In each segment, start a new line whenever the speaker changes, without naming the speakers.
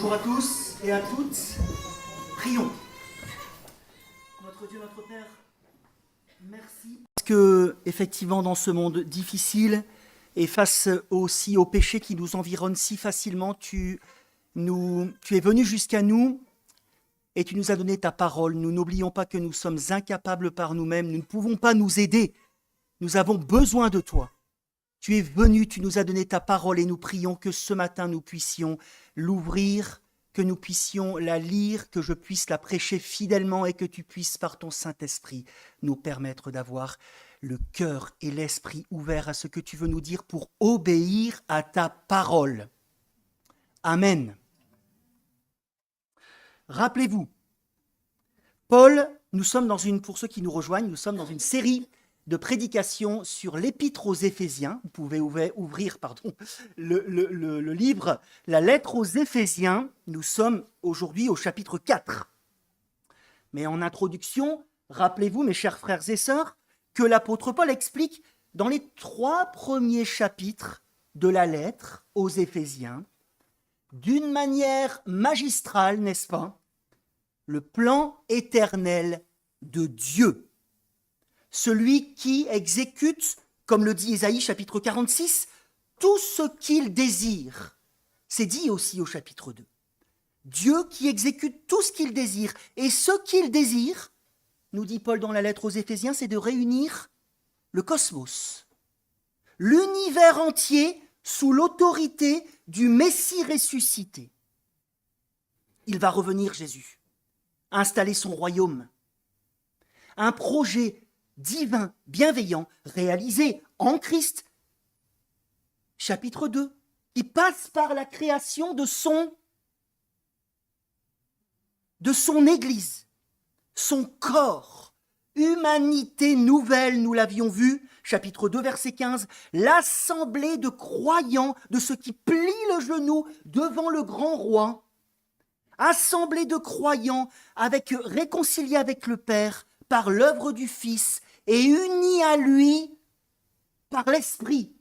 Bonjour à tous et à toutes. Prions. Notre Dieu, notre Père, merci. Parce que, effectivement, dans ce monde difficile et face aussi aux péchés qui nous environnent si facilement, tu es venu jusqu'à nous et tu nous as donné ta parole. Nous n'oublions pas que nous sommes incapables par nous-mêmes. Nous ne pouvons pas nous aider. Nous avons besoin de toi. Tu es venu, tu nous as donné ta parole et nous prions que ce matin nous puissions l'ouvrir, que nous puissions la lire, que je puisse la prêcher fidèlement et que tu puisses par ton Saint-Esprit nous permettre d'avoir le cœur et l'esprit ouverts à ce que tu veux nous dire pour obéir à ta parole. Amen. Rappelez-vous, Paul, pour ceux qui nous rejoignent, nous sommes dans une série de prédication sur l'épître aux Éphésiens. Vous pouvez ouvrir le livre, la lettre aux Éphésiens. Nous sommes aujourd'hui au chapitre 4. Mais en introduction, rappelez-vous, mes chers frères et sœurs, que l'apôtre Paul explique dans les 3 premiers chapitres de la lettre aux Éphésiens, d'une manière magistrale, n'est-ce pas, le plan éternel de Dieu. Celui qui exécute, comme le dit Ésaïe chapitre 46, tout ce qu'il désire. C'est dit aussi au chapitre 2. Dieu qui exécute tout ce qu'il désire. Et ce qu'il désire, nous dit Paul dans la lettre aux Éphésiens, c'est de réunir le cosmos, l'univers entier sous l'autorité du Messie ressuscité. Il va revenir, Jésus, installer son royaume. Un projet divin, bienveillant, réalisé en Christ, chapitre 2, qui passe par la création de son Église, son corps, humanité nouvelle, nous l'avions vu, chapitre 2, verset 15, l'assemblée de croyants, de ceux qui plient le genou devant le grand roi, assemblée de croyants réconciliés avec le Père par l'œuvre du Fils, et unis à lui par l'Esprit,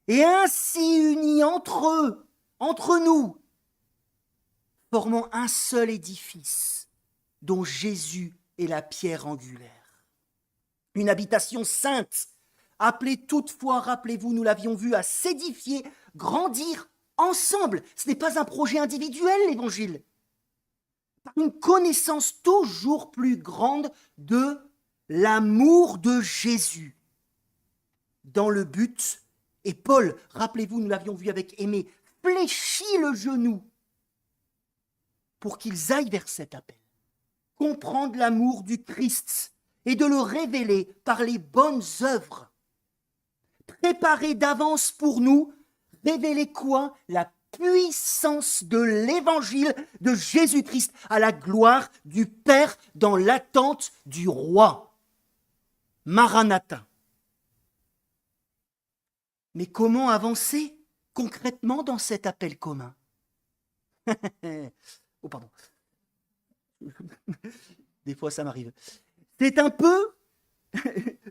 et ainsi unis entre eux, entre nous, formant un seul édifice, dont Jésus est la pierre angulaire. Une habitation sainte, appelée toutefois, rappelez-vous, nous l'avions vu, à s'édifier, grandir ensemble. Ce n'est pas un projet individuel, l'Évangile. Par une connaissance toujours plus grande de l'amour de Jésus dans le but, et Paul, rappelez-vous, nous l'avions vu avec Aimé, fléchit le genou pour qu'ils aillent vers cet appel, comprendre l'amour du Christ et de le révéler par les bonnes œuvres, préparer d'avance pour nous, révéler quoi? La puissance de l'évangile de Jésus-Christ à la gloire du Père dans l'attente du roi. Maranatha. Mais comment avancer concrètement dans cet appel commun? Oh, pardon. Des fois, ça m'arrive. C'est un peu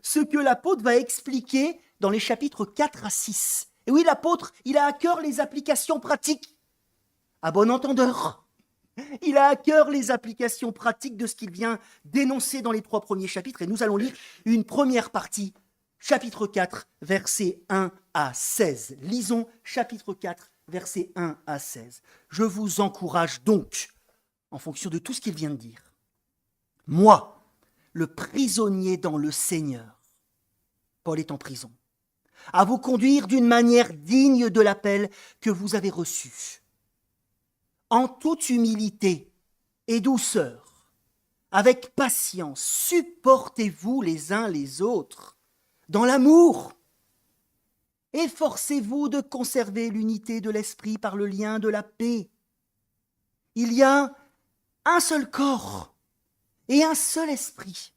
ce que l'apôtre va expliquer dans les chapitres 4 à 6. Et oui, l'apôtre, il a à cœur les applications pratiques. À bon entendeur. Il a à cœur les applications pratiques de ce qu'il vient d'énoncer dans les 3 premiers chapitres. Et nous allons lire une première partie, chapitre 4, versets 1 à 16. Lisons chapitre 4, versets 1 à 16. Je vous encourage donc, en fonction de tout ce qu'il vient de dire, moi, le prisonnier dans le Seigneur, Paul est en prison, à vous conduire d'une manière digne de l'appel que vous avez reçu, en toute humilité et douceur, avec patience, supportez-vous les uns les autres, dans l'amour. Efforcez-vous de conserver l'unité de l'esprit par le lien de la paix. Il y a un seul corps et un seul esprit,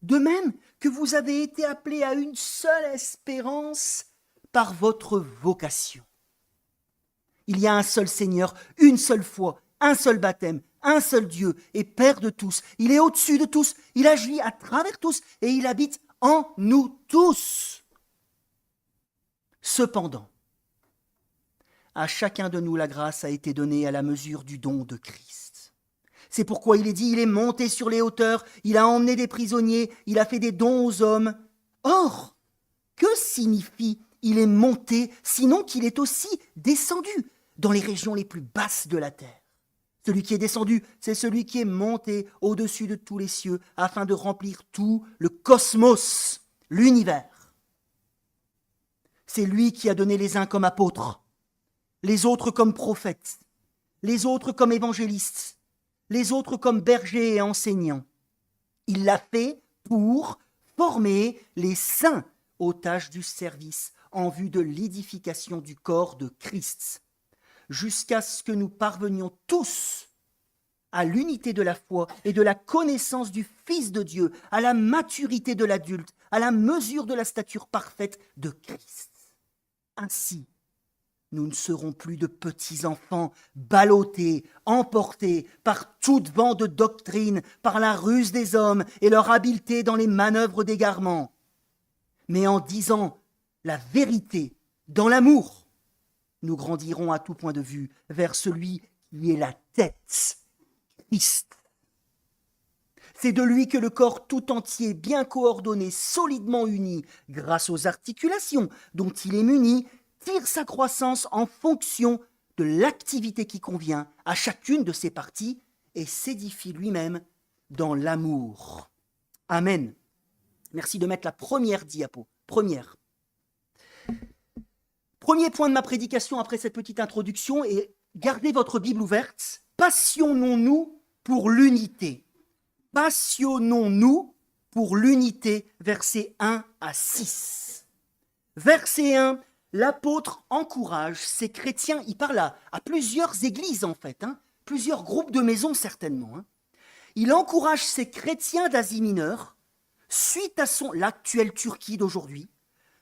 de même que vous avez été appelés à une seule espérance par votre vocation. Il y a un seul Seigneur, une seule foi, un seul baptême, un seul Dieu et Père de tous. Il est au-dessus de tous, il agit à travers tous et il habite en nous tous. Cependant, À chacun de nous, la grâce a été donnée à la mesure du don de Christ. C'est pourquoi il est dit, il est monté sur les hauteurs, il a emmené des prisonniers, il a fait des dons aux hommes. Or, que signifie il est monté, sinon qu'il est aussi descendu dans les régions les plus basses de la terre? Celui qui est descendu, c'est celui qui est monté au-dessus de tous les cieux afin de remplir tout le cosmos, l'univers. C'est lui qui a donné les uns comme apôtres, les autres comme prophètes, les autres comme évangélistes, les autres comme bergers et enseignants. Il l'a fait pour former les saints aux tâches du service en vue de l'édification du corps de Christ, jusqu'à ce que nous parvenions tous à l'unité de la foi et de la connaissance du Fils de Dieu, à la maturité de l'adulte, à la mesure de la stature parfaite de Christ. Ainsi, nous ne serons plus de petits enfants ballottés, emportés par tout vent de doctrine, par la ruse des hommes et leur habileté dans les manœuvres d'égarement. Mais en disant la vérité dans l'amour, nous grandirons à tout point de vue vers celui qui est la tête, Christ. C'est de lui que le corps tout entier, bien coordonné, solidement uni, grâce aux articulations dont il est muni, tire sa croissance en fonction de l'activité qui convient à chacune de ses parties et s'édifie lui-même dans l'amour. Amen. Merci de mettre la première diapo. Premier point de ma prédication après cette petite introduction est gardez votre Bible ouverte. Passionnons-nous pour l'unité. Passionnons-nous pour l'unité, versets 1 à 6. Verset 1, l'apôtre encourage ces chrétiens, il parle à plusieurs églises en fait, plusieurs groupes de maisons certainement. Il encourage ces chrétiens d'Asie mineure, suite à l'actuelle Turquie d'aujourd'hui,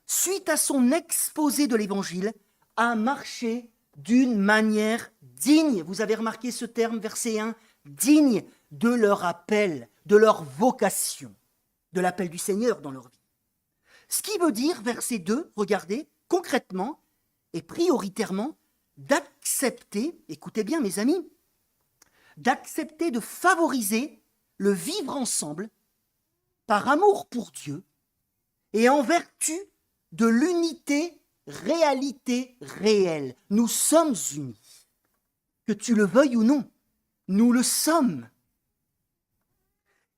suite à son exposé de l'Évangile, à marcher d'une manière digne, vous avez remarqué ce terme, verset 1, digne de leur appel, de leur vocation, de l'appel du Seigneur dans leur vie. Ce qui veut dire, verset 2, regardez, concrètement et prioritairement, d'accepter, écoutez bien mes amis, d'accepter de favoriser le vivre ensemble par amour pour Dieu et en vertu de l'unité, réalité réelle. Nous sommes unis. Que tu le veuilles ou non, nous le sommes.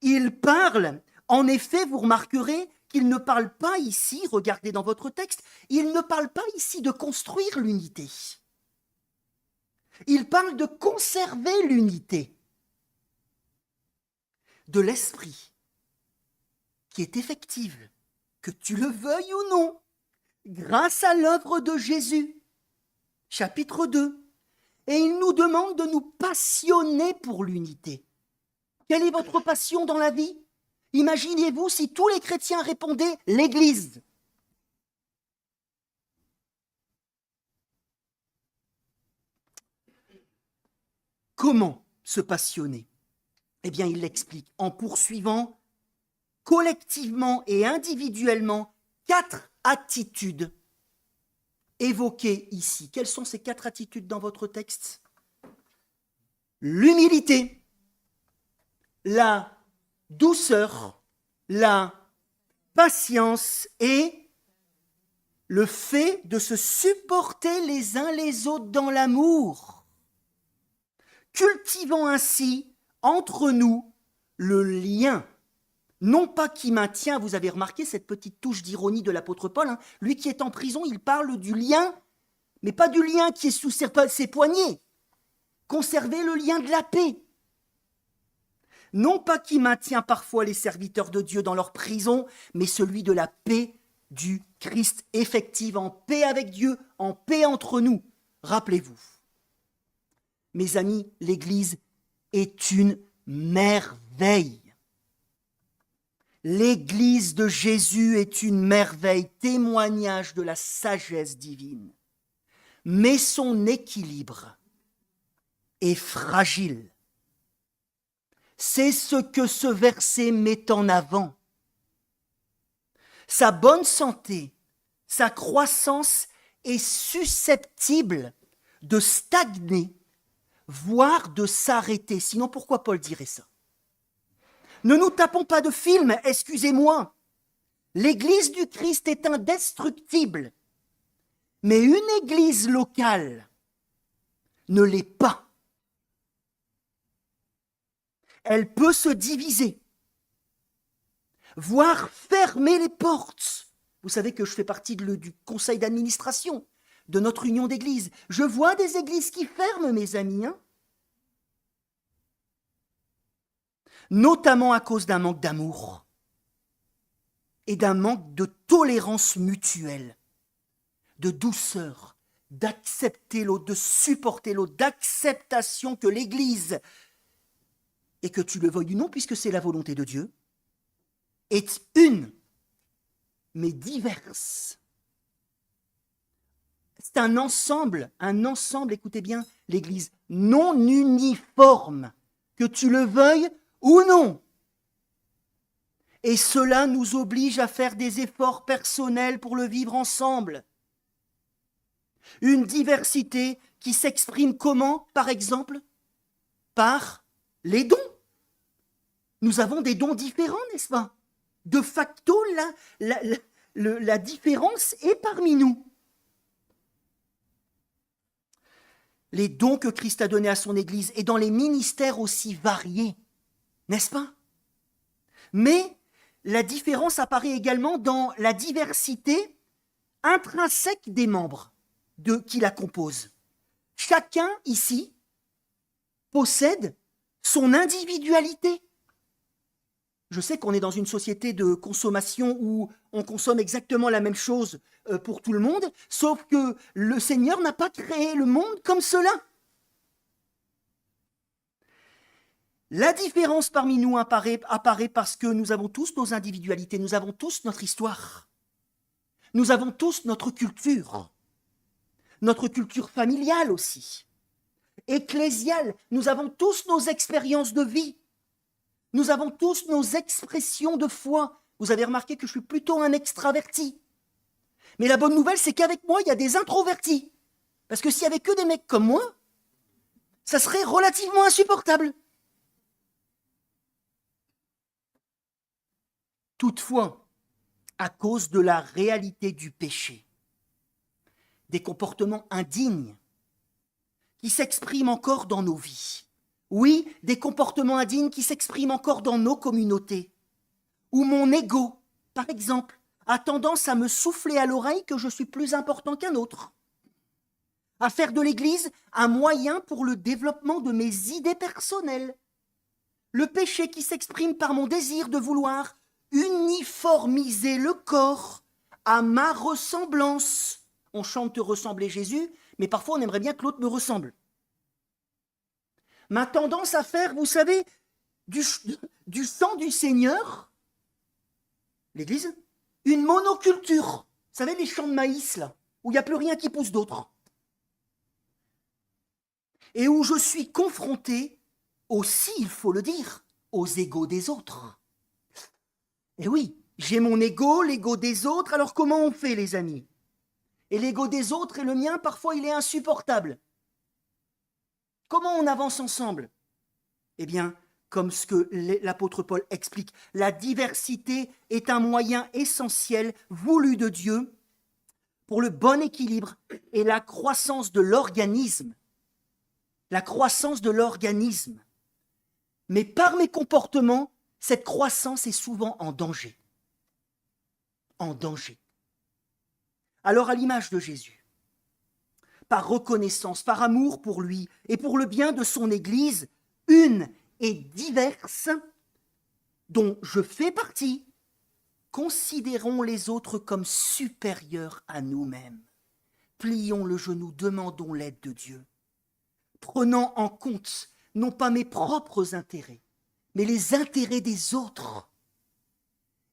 Il parle, en effet, vous remarquerez qu'il ne parle pas ici, regardez dans votre texte, il ne parle pas ici de construire l'unité. Il parle de conserver l'unité de l'esprit qui est effective, que tu le veuilles ou non, grâce à l'œuvre de Jésus. Chapitre 2. Et il nous demande de nous passionner pour l'unité. Quelle est votre passion dans la vie? Imaginez-vous si tous les chrétiens répondaient l'Église. Comment se passionner? Eh bien, il l'explique en poursuivant collectivement et individuellement 4 attitudes évoquées ici. Quelles sont ces 4 attitudes dans votre texte? L'humilité, la douceur, la patience et le fait de se supporter les uns les autres dans l'amour, cultivant ainsi entre nous le lien, non pas qui maintient, vous avez remarqué cette petite touche d'ironie de l'apôtre Paul, lui qui est en prison, il parle du lien, mais pas du lien qui est sous ses poignets, conserver le lien de la paix. Non pas qui maintient parfois les serviteurs de Dieu dans leur prison, mais celui de la paix du Christ effective, en paix avec Dieu, en paix entre nous. Rappelez-vous, mes amis, l'Église est une merveille. L'Église de Jésus est une merveille, témoignage de la sagesse divine. Mais son équilibre est fragile. C'est ce que ce verset met en avant. Sa bonne santé, sa croissance est susceptible de stagner, voire de s'arrêter. Sinon, pourquoi Paul dirait ça? Ne nous tapons pas de film, excusez-moi. L'Église du Christ est indestructible, mais une Église locale ne l'est pas. Elle peut se diviser, voire fermer les portes. Vous savez que je fais partie du conseil d'administration de notre union d'églises. Je vois des églises qui ferment, mes amis, notamment à cause d'un manque d'amour et d'un manque de tolérance mutuelle, de douceur, d'accepter l'autre, de supporter l'autre, d'acceptation que l'Église, et que tu le veuilles ou non, puisque c'est la volonté de Dieu, est une, mais diverse. C'est un ensemble, écoutez bien, l'Église non uniforme, que tu le veuilles ou non. Et cela nous oblige à faire des efforts personnels pour le vivre ensemble. Une diversité qui s'exprime comment, par exemple? Par les dons. Nous avons des dons différents, n'est-ce pas? De facto, la différence est parmi nous. Les dons que Christ a donnés à son Église et dans les ministères aussi variés, n'est-ce pas? Mais la différence apparaît également dans la diversité intrinsèque des membres qui la composent. Chacun ici possède son individualité. Je sais qu'on est dans une société de consommation où on consomme exactement la même chose pour tout le monde, sauf que le Seigneur n'a pas créé le monde comme cela. La différence parmi nous apparaît parce que nous avons tous nos individualités, nous avons tous notre histoire, nous avons tous notre culture familiale aussi, ecclésiale, nous avons tous nos expériences de vie, nous avons tous nos expressions de foi. Vous avez remarqué que je suis plutôt un extraverti. Mais la bonne nouvelle, c'est qu'avec moi, il y a des introvertis. Parce que s'il n'y avait que des mecs comme moi, ça serait relativement insupportable. Toutefois, à cause de la réalité du péché, des comportements indignes qui s'expriment encore dans nos vies, oui, des comportements indignes qui s'expriment encore dans nos communautés, où mon ego, par exemple, a tendance à me souffler à l'oreille que je suis plus important qu'un autre, à faire de l'Église un moyen pour le développement de mes idées personnelles, le péché qui s'exprime par mon désir de vouloir uniformiser le corps à ma ressemblance. On chante te ressembler Jésus, mais parfois on aimerait bien que l'autre me ressemble. Ma tendance à faire, vous savez, du sang du Seigneur, l'Église, une monoculture. Vous savez, les champs de maïs, là, où il n'y a plus rien qui pousse d'autre. Et où je suis confronté aussi, il faut le dire, aux égos des autres. Et oui, j'ai mon ego, l'ego des autres, alors comment on fait, les amis? Et l'ego des autres et le mien, parfois, il est insupportable. Comment on avance ensemble? Eh bien, comme ce que l'apôtre Paul explique, la diversité est un moyen essentiel voulu de Dieu pour le bon équilibre et la croissance de l'organisme. La croissance de l'organisme. Mais par mes comportements, cette croissance est souvent en danger. En danger. Alors, à l'image de Jésus, par reconnaissance, par amour pour lui et pour le bien de son Église, une et diverse, dont je fais partie, considérons les autres comme supérieurs à nous-mêmes. Plions le genou, demandons l'aide de Dieu, prenant en compte non pas mes propres intérêts, mais les intérêts des autres.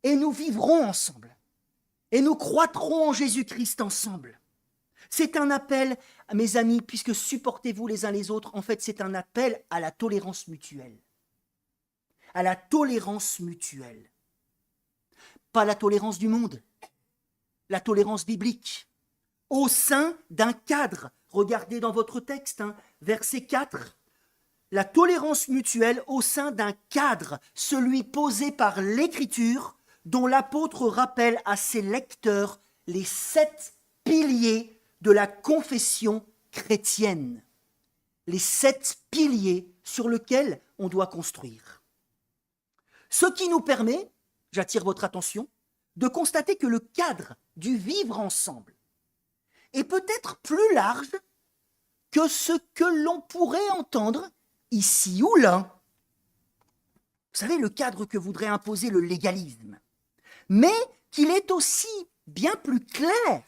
Et nous vivrons ensemble, et nous croîtrons en Jésus-Christ ensemble. C'est un appel, mes amis, puisque supportez-vous les uns les autres, en fait c'est un appel à la tolérance mutuelle. À la tolérance mutuelle. Pas la tolérance du monde, la tolérance biblique, au sein d'un cadre Regardez dans votre texte, verset 4. La tolérance mutuelle au sein d'un cadre, celui posé par l'Écriture, dont l'apôtre rappelle à ses lecteurs les 7 piliers de la confession chrétienne. Les 7 piliers sur lesquels on doit construire. Ce qui nous permet, j'attire votre attention, de constater que le cadre du vivre ensemble est peut-être plus large que ce que l'on pourrait entendre ici ou là. Vous savez, le cadre que voudrait imposer le légalisme, mais qu'il est aussi bien plus clair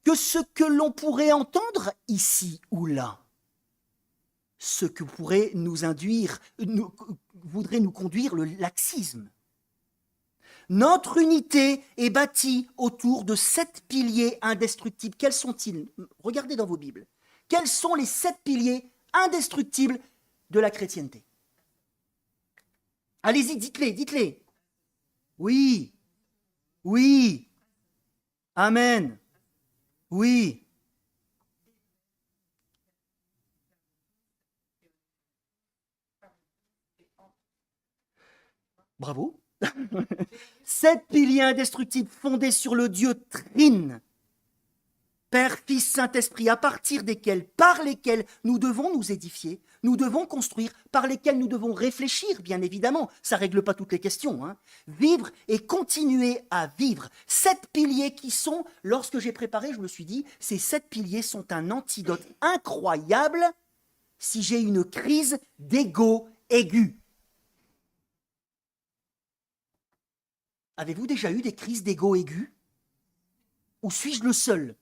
que ce que l'on pourrait entendre ici ou là. Ce que pourrait nous induire, voudrait nous conduire le laxisme. Notre unité est bâtie autour de 7 piliers indestructibles. Quels sont-ils? Regardez dans vos Bibles. Quels sont les 7 piliers indestructibles de la chrétienté? Allez-y, dites-les. Oui. Oui. Amen. Oui. Bravo. 7 piliers indestructibles fondés sur le Dieu trine, Père, Fils, Saint-Esprit, à partir desquels, par lesquels nous devons nous édifier, nous devons construire, par lesquels nous devons réfléchir, bien évidemment. Ça ne règle pas toutes les questions. Vivre et continuer à vivre. 7 piliers qui sont, lorsque j'ai préparé, je me suis dit, ces 7 piliers sont un antidote incroyable si j'ai une crise d'ego aiguë. Avez-vous déjà eu des crises d'ego aiguës? Ou suis-je le seul?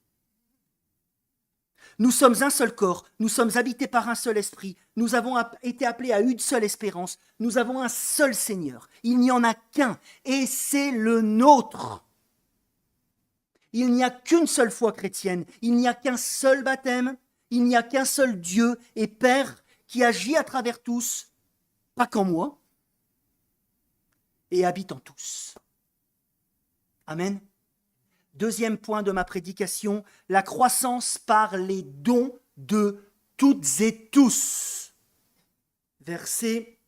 Nous sommes un seul corps, nous sommes habités par un seul esprit, nous avons été appelés à une seule espérance, nous avons un seul Seigneur. Il n'y en a qu'un, et c'est le nôtre. Il n'y a qu'une seule foi chrétienne, il n'y a qu'un seul baptême, il n'y a qu'un seul Dieu et Père qui agit à travers tous, pas qu'en moi, et habite en tous. Amen. Deuxième point de ma prédication, la croissance par les dons de toutes et tous. Versets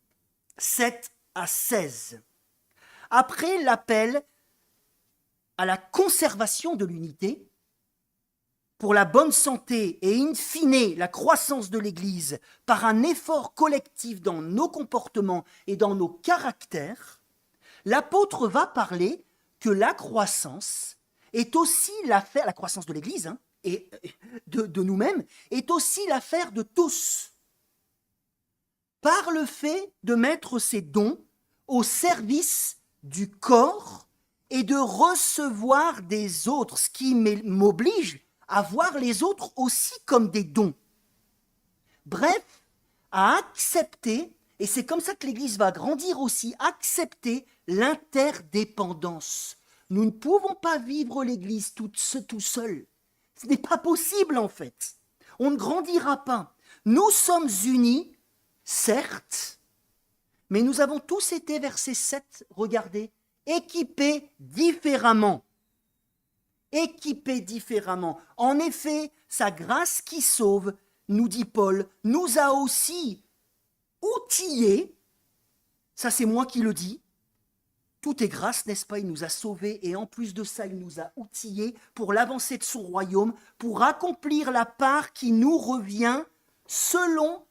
7 à 16. Après l'appel à la conservation de l'unité, pour la bonne santé et in fine la croissance de l'Église par un effort collectif dans nos comportements et dans nos caractères, l'apôtre va parler que la croissance est aussi l'affaire, la croissance de l'Église et de nous-mêmes, est aussi l'affaire de tous. Par le fait de mettre ces dons au service du corps et de recevoir des autres, ce qui m'oblige à voir les autres aussi comme des dons. Bref, à accepter, et c'est comme ça que l'Église va grandir aussi, accepter l'interdépendance. Nous ne pouvons pas vivre l'Église tout seul. Ce n'est pas possible en fait. On ne grandira pas. Nous sommes unis, certes, mais nous avons tous été, verset 7, regardez, équipés différemment. Équipés différemment. En effet, sa grâce qui sauve, nous dit Paul, nous a aussi outillés, ça c'est moi qui le dis, tout est grâce, n'est-ce pas? Il nous a sauvés et en plus de ça, il nous a outillés pour l'avancée de son royaume, pour accomplir la part qui nous revient selon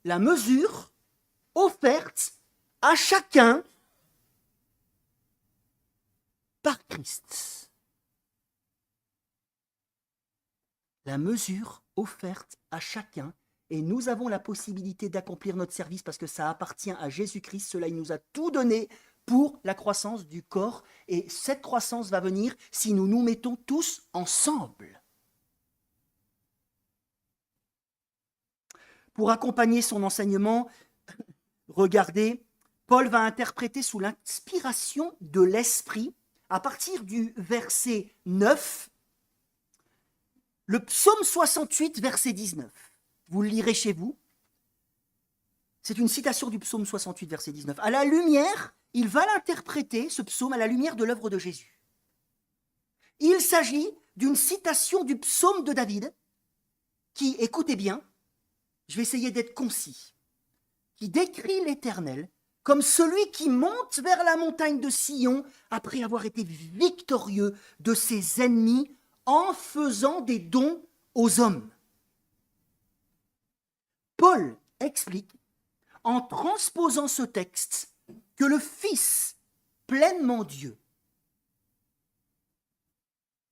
la mesure offerte à chacun par Christ. La mesure offerte à chacun, et nous avons la possibilité d'accomplir notre service parce que ça appartient à Jésus-Christ, cela il nous a tout donné pour la croissance du corps, et cette croissance va venir si nous nous mettons tous ensemble. Pour accompagner son enseignement, regardez, Paul va interpréter sous l'inspiration de l'Esprit, à partir du verset 9, le psaume 68, verset 19. Vous le lirez chez vous. C'est une citation du psaume 68, verset 19. À la lumière, il va l'interpréter, ce psaume, à la lumière de l'œuvre de Jésus. Il s'agit d'une citation du psaume de David, qui, écoutez bien, je vais essayer d'être concis, qui décrit l'Éternel comme celui qui monte vers la montagne de Sion après avoir été victorieux de ses ennemis en faisant des dons aux hommes. Paul explique, en transposant ce texte, que le Fils, pleinement Dieu,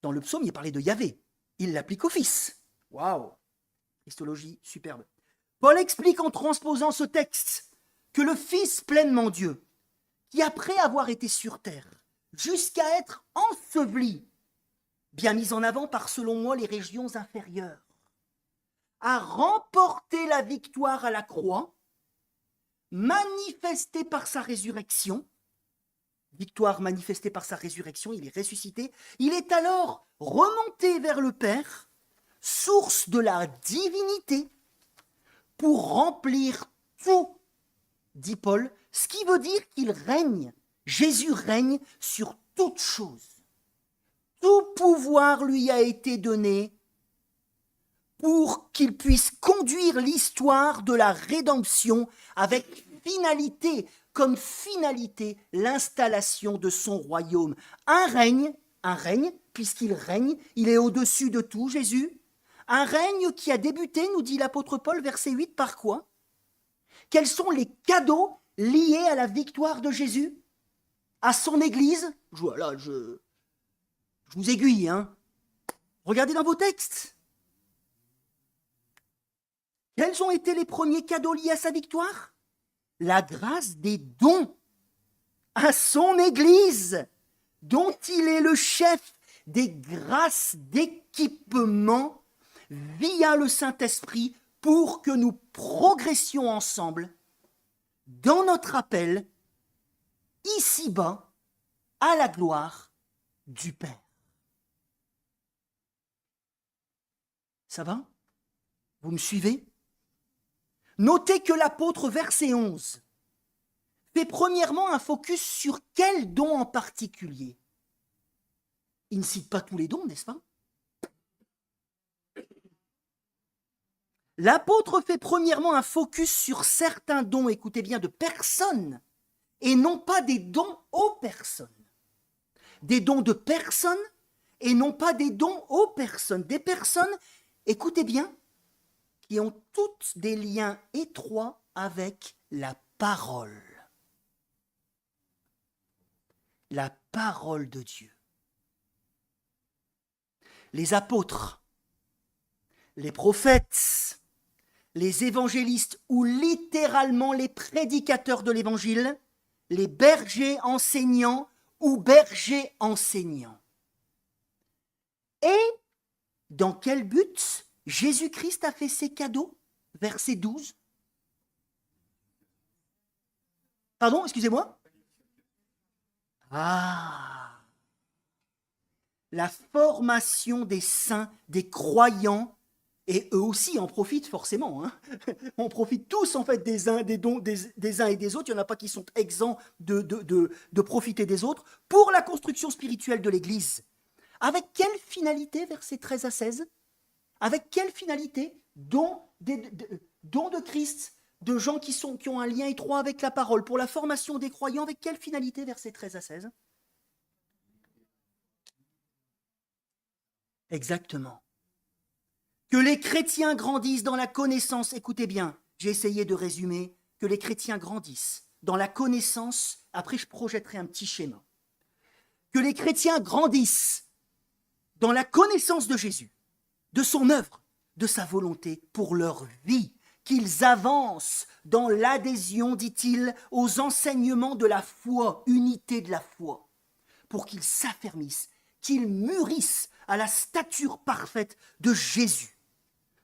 dans le psaume, il parlait de Yahvé, il l'applique au Fils. Waouh! Christologie superbe. Paul explique en transposant ce texte que le Fils pleinement Dieu, qui après avoir été sur terre, jusqu'à être enseveli, bien mis en avant par, selon moi, les régions inférieures, a remporté la victoire à la croix, manifestée par sa résurrection. Victoire manifestée par sa résurrection, il est ressuscité. Il est alors remonté vers le Père, source de la divinité, pour remplir tout, dit Paul, ce qui veut dire qu'il règne. Jésus règne sur toute chose. Tout pouvoir lui a été donné pour qu'il puisse conduire l'histoire de la rédemption avec finalité, comme finalité, l'installation de son royaume. Un règne, puisqu'il règne, il est au-dessus de tout, Jésus. Un règne qui a débuté, nous dit l'apôtre Paul, verset 8, par quoi? Quels sont les cadeaux liés à la victoire de Jésus? À son Église? Voilà, je vous aiguille, hein. Regardez dans vos textes. Quels ont été les premiers cadeaux liés à sa victoire? La grâce des dons à son Église, dont il est le chef, des grâces d'équipement via le Saint-Esprit pour que nous progressions ensemble dans notre appel, ici-bas, à la gloire du Père. Ça va? Vous me suivez? Notez que l'apôtre, verset 11, fait premièrement un focus sur quel don en particulier. Il ne cite pas tous les dons, n'est-ce pas? L'apôtre fait premièrement un focus sur certains dons, écoutez bien, de personnes, et non pas des dons aux personnes. Des dons de personnes, et non pas des dons aux personnes. Des personnes, écoutez bien, qui ont toutes des liens étroits avec la parole. La parole de Dieu. Les apôtres, les prophètes, les évangélistes ou littéralement les prédicateurs de l'évangile, les bergers enseignants ou bergers enseignants. Et dans quel but Jésus-Christ a fait ses cadeaux? Verset 12. Pardon, excusez-moi? Ah! La formation des saints, des croyants, et eux aussi en profitent forcément. Hein. On profite tous en fait des uns, des dons des uns et des autres. Il n'y en a pas qui sont exempts de profiter des autres pour la construction spirituelle de l'Église. Avec quelle finalité, versets 13 à 16? Avec quelle finalité? Dons de Christ, de gens qui ont un lien étroit avec la parole, pour la formation des croyants. Avec quelle finalité, versets 13 à 16? Exactement. Que les chrétiens grandissent dans la connaissance, écoutez bien, j'ai essayé de résumer, que les chrétiens grandissent dans la connaissance, après je projetterai un petit schéma, que les chrétiens grandissent dans la connaissance de Jésus, de son œuvre, de sa volonté pour leur vie, qu'ils avancent dans l'adhésion, dit-il, aux enseignements de la foi, unité de la foi, pour qu'ils s'affermissent, qu'ils mûrissent à la stature parfaite de Jésus.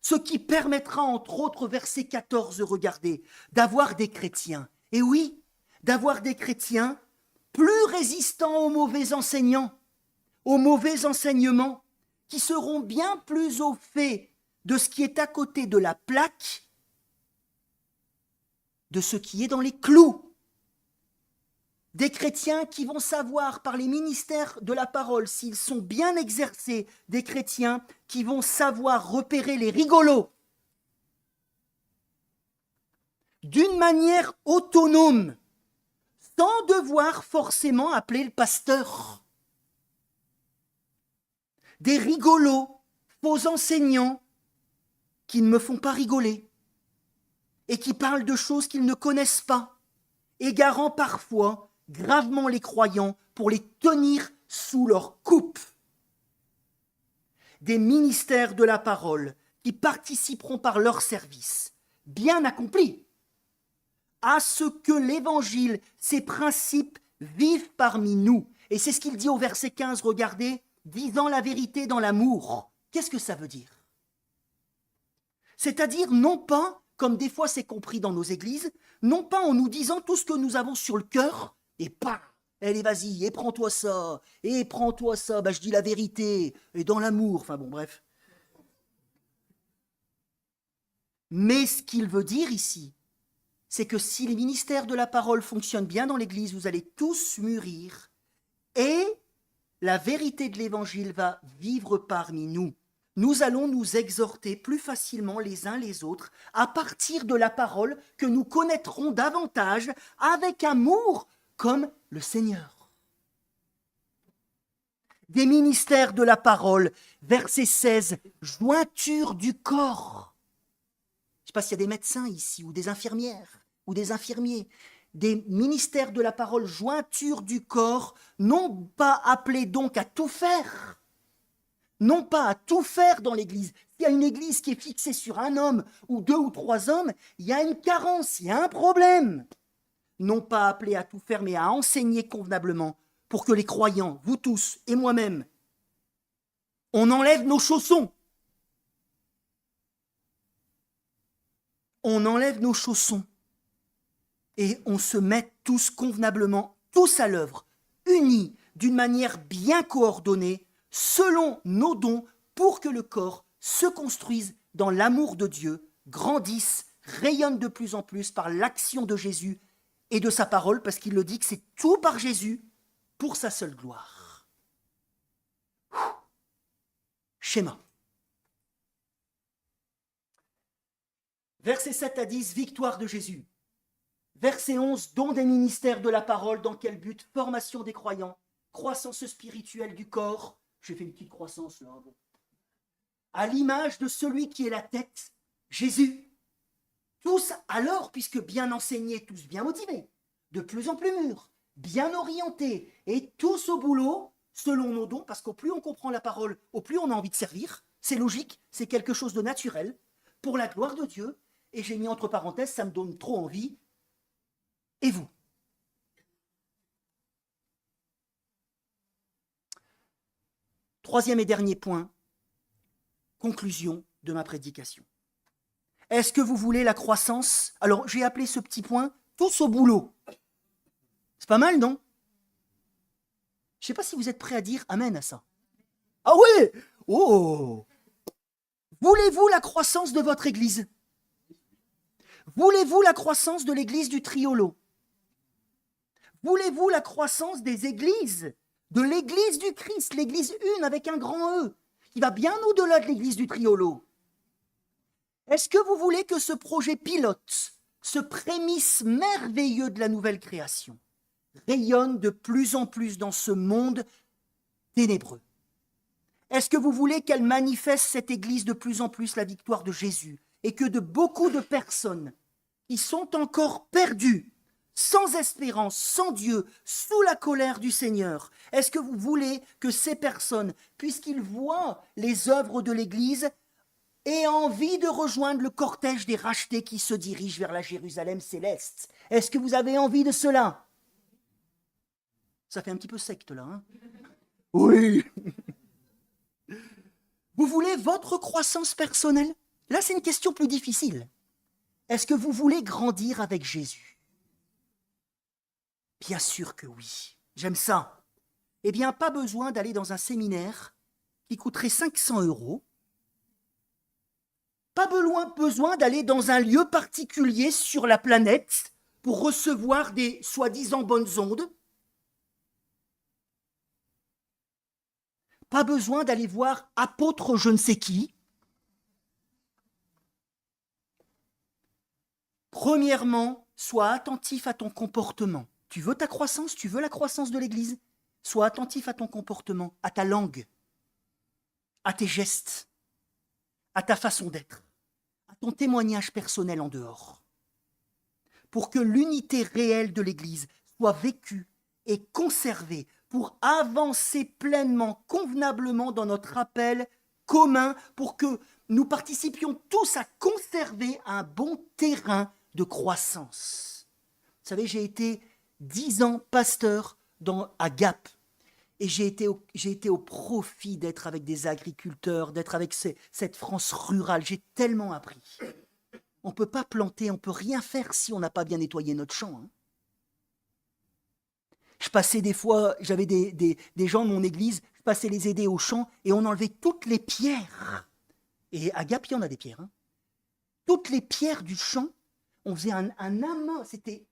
Ce qui permettra, entre autres, verset 14, regardez, d'avoir des chrétiens, et oui, d'avoir des chrétiens plus résistants aux mauvais enseignants, aux mauvais enseignements, qui seront bien plus au fait de ce qui est à côté de la plaque, de ce qui est dans les clous. des chrétiens qui vont savoir par les ministères de la parole, s'ils sont bien exercés, des chrétiens qui vont savoir repérer les rigolos d'une manière autonome, sans devoir forcément appeler le pasteur. Des rigolos, faux enseignants, qui ne me font pas rigoler et qui parlent de choses qu'ils ne connaissent pas, égarant parfois gravement les croyants pour les tenir sous leur coupe. Des ministères de la parole qui participeront par leur service, bien accomplis, à ce que l'Évangile, ses principes vivent parmi nous. Et c'est ce qu'il dit au verset 15, regardez, disant la vérité dans l'amour. Qu'est-ce que ça veut dire? C'est-à-dire non pas, comme des fois c'est compris dans nos églises, non pas en nous disant tout ce que nous avons sur le cœur, et pas, allez vas-y, et prends-toi ça, bah, je dis la vérité, et dans l'amour, enfin bon, bref. Mais ce qu'il veut dire ici, c'est que si les ministères de la parole fonctionnent bien dans l'Église, vous allez tous mûrir, et la vérité de l'Évangile va vivre parmi nous. Nous allons nous exhorter plus facilement les uns les autres à partir de la parole que nous connaîtrons davantage avec amour comme le Seigneur. Des ministères de la parole, verset 16, jointure du corps. Je ne sais pas s'il y a des médecins ici, ou des infirmières, ou des infirmiers. Des ministères de la parole, jointure du corps, non pas appelés donc à tout faire, non pas à tout faire dans l'Église. S'il y a une Église qui est fixée sur un homme, ou 2 ou 3 hommes, il y a une carence, il y a un problème. Non pas appelés à tout faire, mais à enseigner convenablement, pour que les croyants, vous tous et moi-même, on enlève nos chaussons. On enlève nos chaussons et on se met tous convenablement, tous à l'œuvre, unis d'une manière bien coordonnée, selon nos dons, pour que le corps se construise dans l'amour de Dieu, grandisse, rayonne de plus en plus par l'action de Jésus et de sa parole, parce qu'il le dit que c'est tout par Jésus pour sa seule gloire. Schéma. Versets 7 à 10, victoire de Jésus. Verset 11, don des ministères de la parole, dans quel but? Formation des croyants, croissance spirituelle du corps. J'ai fait une petite croissance là. Bon. À l'image de celui qui est la tête, Jésus. Tous alors, puisque bien enseignés, tous bien motivés, de plus en plus mûrs, bien orientés, et tous au boulot, selon nos dons, parce qu'au plus on comprend la parole, au plus on a envie de servir. C'est logique, c'est quelque chose de naturel, pour la gloire de Dieu. Et j'ai mis entre parenthèses, ça me donne trop envie. Et vous? Troisième et dernier point, conclusion de ma prédication. Est-ce que vous voulez la croissance? Alors, j'ai appelé ce petit point « tous au boulot ». C'est pas mal, non? Je ne sais pas si vous êtes prêts à dire « Amen » à ça. Ah oui? Oh! Voulez-vous la croissance de votre Église? Voulez-vous la croissance de l'Église du Triolo? Voulez-vous la croissance des églises, de l'Église du Christ, l'Église une avec un grand E, qui va bien au-delà de l'Église du Triolo? Est-ce que vous voulez que ce projet pilote, ce prémisse merveilleux de la nouvelle création, rayonne de plus en plus dans ce monde ténébreux? Est-ce que vous voulez qu'elle manifeste, cette Église, de plus en plus la victoire de Jésus, et que de beaucoup de personnes qui sont encore perdues, sans espérance, sans Dieu, sous la colère du Seigneur, est-ce que vous voulez que ces personnes, puisqu'ils voient les œuvres de l'Église, aient envie de rejoindre le cortège des rachetés qui se dirige vers la Jérusalem céleste? Est-ce que vous avez envie de cela? Ça fait un petit peu secte là, hein? Oui. Vous voulez votre croissance personnelle? Là, c'est une question plus difficile. Est-ce que vous voulez grandir avec Jésus? Bien sûr que oui. J'aime ça. Eh bien, pas besoin d'aller dans un séminaire qui coûterait 500 €. Pas besoin d'aller dans un lieu particulier sur la planète pour recevoir des soi-disant bonnes ondes. Pas besoin d'aller voir apôtre je ne sais qui. Premièrement, sois attentif à ton comportement. Tu veux ta croissance, tu veux la croissance de l'Église? Sois attentif à ton comportement, à ta langue, à tes gestes, à ta façon d'être, à ton témoignage personnel en dehors. Pour que l'unité réelle de l'Église soit vécue et conservée, pour avancer pleinement, convenablement dans notre appel commun, pour que nous participions tous à conserver un bon terrain de croissance. Vous savez, j'ai été 10 ans pasteur à Gap. Et j'ai été au profit d'être avec des agriculteurs, d'être avec cette France rurale. J'ai tellement appris. On ne peut pas planter, on ne peut rien faire si on n'a pas bien nettoyé notre champ. Hein. Je passais des fois, j'avais des gens de mon église, je passais les aider au champ et on enlevait toutes les pierres. Et à Gap, il y en a des pierres. Hein. Toutes les pierres du champ, on faisait un amas. C'était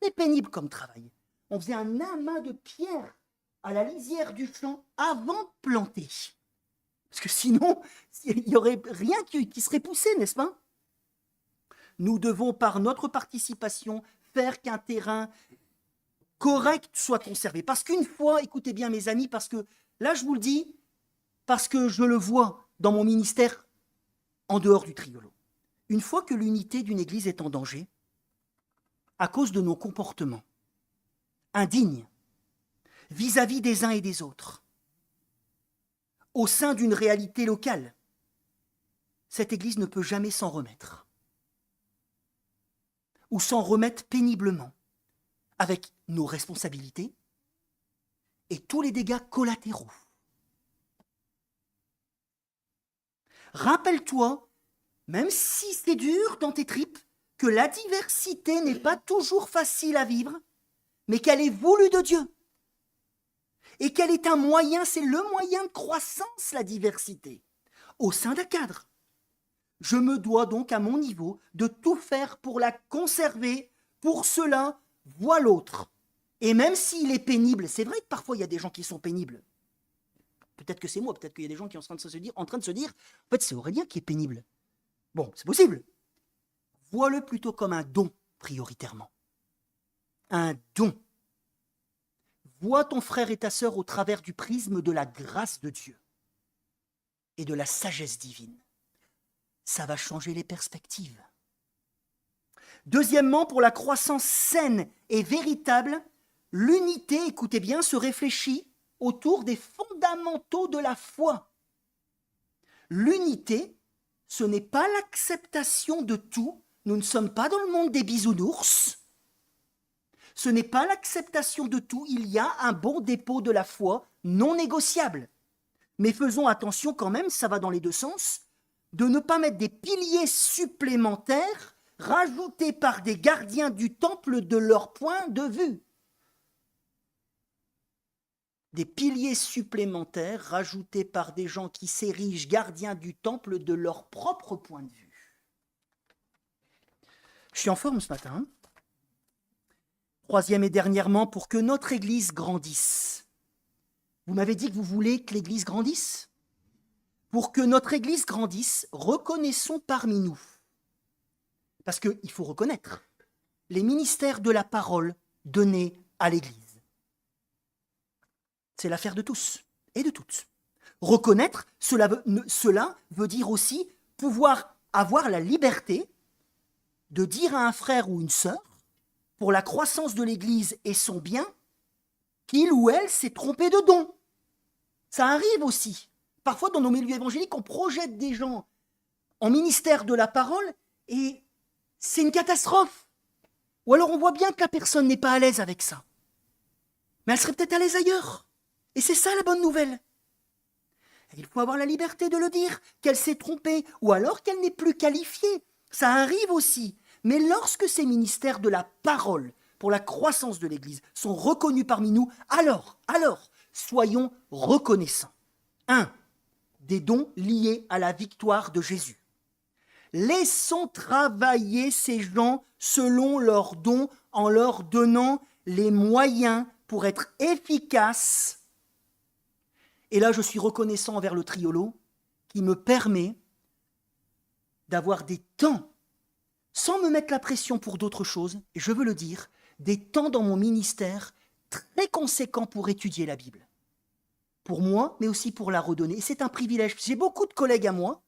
très pénible comme travail. On faisait un amas de pierres à la lisière du champ avant de planter. Parce que sinon, il n'y aurait rien qui serait poussé, n'est-ce pas? Nous devons, par notre participation, faire qu'un terrain correct soit conservé. Parce qu'une fois, écoutez bien mes amis, parce que là je vous le dis, parce que je le vois dans mon ministère en dehors du Triolo. Une fois que l'unité d'une église est en danger, à cause de nos comportements indignes, vis-à-vis des uns et des autres, au sein d'une réalité locale, cette Église ne peut jamais s'en remettre. Ou s'en remettre péniblement, avec nos responsabilités et tous les dégâts collatéraux. Rappelle-toi, même si c'est dur dans tes tripes, que la diversité n'est pas toujours facile à vivre, mais qu'elle est voulue de Dieu. Et qu'elle est un moyen, c'est le moyen de croissance, la diversité, au sein d'un cadre. Je me dois donc à mon niveau de tout faire pour la conserver. Pour cela, vois l'autre. Et même s'il est pénible, c'est vrai que parfois il y a des gens qui sont pénibles. Peut-être que c'est moi, peut-être qu'il y a des gens qui sont en train de se dire, en fait c'est Aurélien qui est pénible. Bon, c'est possible. Vois-le plutôt comme un don, prioritairement. Un don. Vois ton frère et ta sœur au travers du prisme de la grâce de Dieu et de la sagesse divine. Ça va changer les perspectives. Deuxièmement, pour la croissance saine et véritable, l'unité, écoutez bien, se réfléchit autour des fondamentaux de la foi. L'unité, ce n'est pas l'acceptation de tout. Nous ne sommes pas dans le monde des bisounours. Ce n'est pas l'acceptation de tout. Il y a un bon dépôt de la foi non négociable. Mais faisons attention quand même, ça va dans les deux sens, de ne pas mettre des piliers supplémentaires rajoutés par des gardiens du temple de leur point de vue. Des piliers supplémentaires rajoutés par des gens qui s'érigent gardiens du temple de leur propre point de vue. Je suis en forme ce matin. Troisième et dernièrement, pour que notre Église grandisse. Vous m'avez dit que vous voulez que l'Église grandisse? Pour que notre Église grandisse, reconnaissons parmi nous. Parce qu'il faut reconnaître les ministères de la parole donnés à l'Église. C'est l'affaire de tous et de toutes. Reconnaître, cela veut dire aussi pouvoir avoir la liberté de dire à un frère ou une sœur, pour la croissance de l'Église et son bien, qu'il ou elle s'est trompé de don. Ça arrive aussi. Parfois, dans nos milieux évangéliques, on projette des gens en ministère de la parole et c'est une catastrophe. Ou alors on voit bien que la personne n'est pas à l'aise avec ça. Mais elle serait peut-être à l'aise ailleurs. Et c'est ça la bonne nouvelle. Il faut avoir la liberté de le dire, qu'elle s'est trompée, ou alors qu'elle n'est plus qualifiée. Ça arrive aussi. Mais lorsque ces ministères de la parole, pour la croissance de l'Église, sont reconnus parmi nous, alors, soyons reconnaissants. 1. Des dons liés à la victoire de Jésus. Laissons travailler ces gens selon leurs dons en leur donnant les moyens pour être efficaces Et là, je suis reconnaissant envers le Triolo qui me permet d'avoir des temps, sans me mettre la pression pour d'autres choses, et je veux le dire, des temps dans mon ministère très conséquents pour étudier la Bible. Pour moi, mais aussi pour la redonner. Et c'est un privilège. J'ai beaucoup de collègues à moi,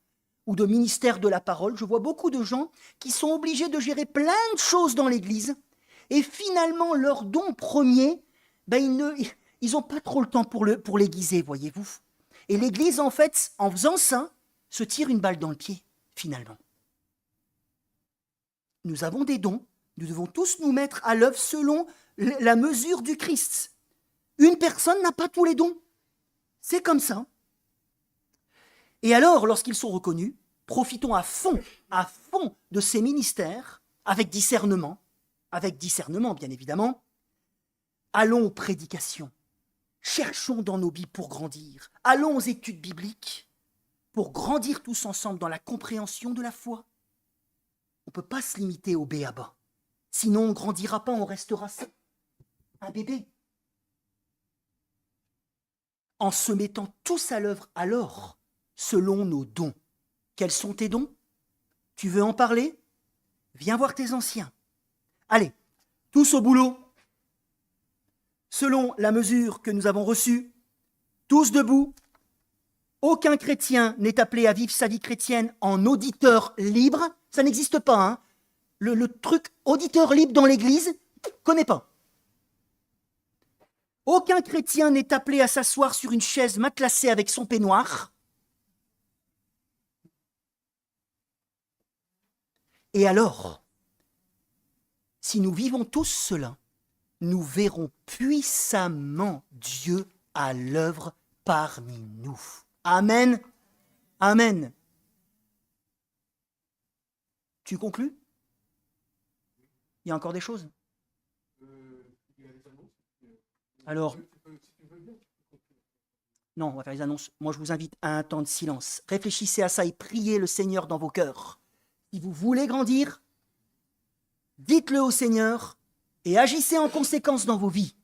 ou de ministère de la parole, je vois beaucoup de gens qui sont obligés de gérer plein de choses dans l'Église, et finalement, leur don premier, ils n'ont pas trop le temps pour l'aiguiser, voyez-vous. Et l'Église, en fait, en faisant ça, se tire une balle dans le pied, finalement. Nous avons des dons, nous devons tous nous mettre à l'œuvre selon la mesure du Christ. Une personne n'a pas tous les dons. C'est comme ça. Et alors, lorsqu'ils sont reconnus, profitons à fond de ces ministères, avec discernement bien évidemment. Allons aux prédications, cherchons dans nos Bibles pour grandir, allons aux études bibliques pour grandir tous ensemble dans la compréhension de la foi. On ne peut pas se limiter au b.a.-ba. Sinon, on ne grandira pas, on restera un bébé. En se mettant tous à l'œuvre alors, selon nos dons. Quels sont tes dons? Tu veux en parler? Viens voir tes anciens. Allez, tous au boulot. Selon la mesure que nous avons reçue, tous debout. Aucun chrétien n'est appelé à vivre sa vie chrétienne en auditeur libre. Ça n'existe pas, hein. Le truc auditeur libre dans l'Église, connais pas. Aucun chrétien n'est appelé à s'asseoir sur une chaise matelassée avec son peignoir. Et alors, si nous vivons tous cela, nous verrons puissamment Dieu à l'œuvre parmi nous. Amen. Amen. Tu conclus? Il y a encore des choses? Alors, non, on va faire les annonces. Moi, je vous invite à un temps de silence. Réfléchissez à ça et priez le Seigneur dans vos cœurs. Si vous voulez grandir, dites-le au Seigneur et agissez en conséquence dans vos vies.